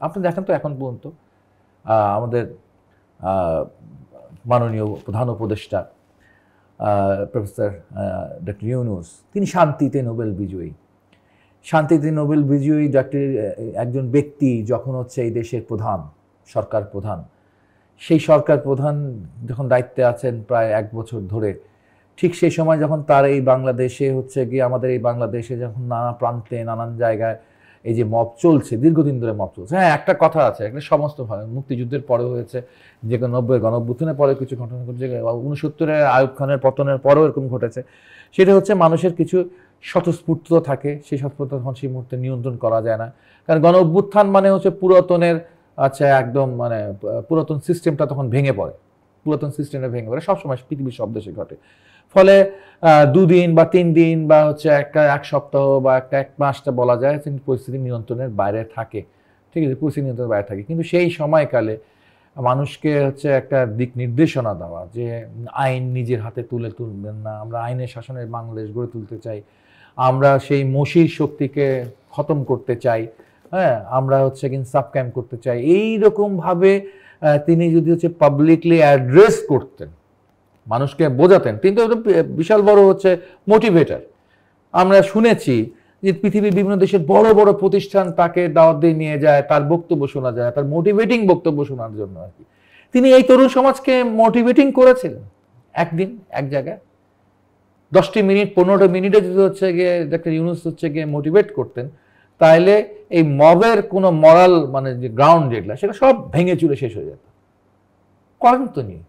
আপনি দেখেন তো এখন পর্যন্ত আমাদের মাননীয় প্রধান উপদেষ্টা প্রফেসর ডক্টর ইউনূস, তিনি শান্তিতে নোবেল বিজয়ী। শান্তিতে নোবেল বিজয়ী একজন ব্যক্তি যখন হচ্ছে এই দেশের প্রধান, সরকার প্রধান, সেই সরকার প্রধান যখন দায়িত্বে আছেন প্রায় 1 বছর ধরে, ঠিক সেই সময় যখন তার এই বাংলাদেশে হচ্ছে গিয়ে আমাদের এই বাংলাদেশে যখন নানা প্রান্তে নানান জায়গায় এই যে মব চলছে, দীর্ঘদিন ধরে মব চলছে। হ্যাঁ, একটা কথা আছে, একটা সমস্ত মুক্তিযুদ্ধের পরেও হয়েছে, যে 90-এর গণঅভ্যুত্থানের পরে কিছু ঘটনা ঘটেছে, 69-এর আইয়ুব খানের পতনের পরেও এরকম ঘটেছে। সেটা হচ্ছে মানুষের কিছু স্বতঃস্ফূর্ত থাকে, সেই স্বতঃস্ফূর্ত তখন সেই মুহূর্তে নিয়ন্ত্রণ করা যায় না। কারণ গণঅভ্যুত্থান মানে হচ্ছে পুরাতনের একদম পুরাতন সিস্টেমটা তখন ভেঙে পড়ে, পুরাতন সিস্টেমটা ভেঙে পড়ে, সবসময় পৃথিবীর সব দেশে ঘটে। ফলে 2 দিন বা 3 দিন বা হচ্ছে এক সপ্তাহ বা এক মাসটা বলা যায় পরিস্থিতি নিয়ন্ত্রণের বাইরে থাকে, ঠিক আছে, পরিস্থিতি নিয়ন্ত্রণের বাইরে থাকে। কিন্তু সেই সময়কালে মানুষকে একটা দিক নির্দেশনা দেওয়া যে আইন নিজের হাতে তুলবেন না, আমরা আইনের শাসনের বাংলাদেশ গড়ে তুলতে চাই, আমরা সেই মসির শক্তিকে খতম করতে চাই, হ্যাঁ, আমরা ইনসাফ কায়েম করতে চাই, এইরকমভাবে তিনি যদি পাবলিকলি অ্যাড্রেস করতেন, মানুষকে বোঝাতেন, তিনি তো বিশাল বড় মোটিভেটর। আমরা শুনেছি যে পৃথিবীর বিভিন্ন দেশের বড় বড় প্রতিষ্ঠান তাকে দাওয়াত দিয়ে নিয়ে যায়, তার বক্তব্য শোনা যায়, তার মোটিভেটিং বক্তব্য শোনার জন্য আর কি। তিনি এই তরুণ সমাজকে মোটিভেটিং করেছিলেন একদিন এক জায়গায় 10টি মিনিট 15টা মিনিটে যদি ডক্টর ইউনূস মোটিভেট করতেন, তাহলে এই মবের কোনো মরাল যে গ্রাউন্ড যেগুলা সেটা সব ভেঙে চুরে শেষ হয়ে যেত। করেন তো নিয়ে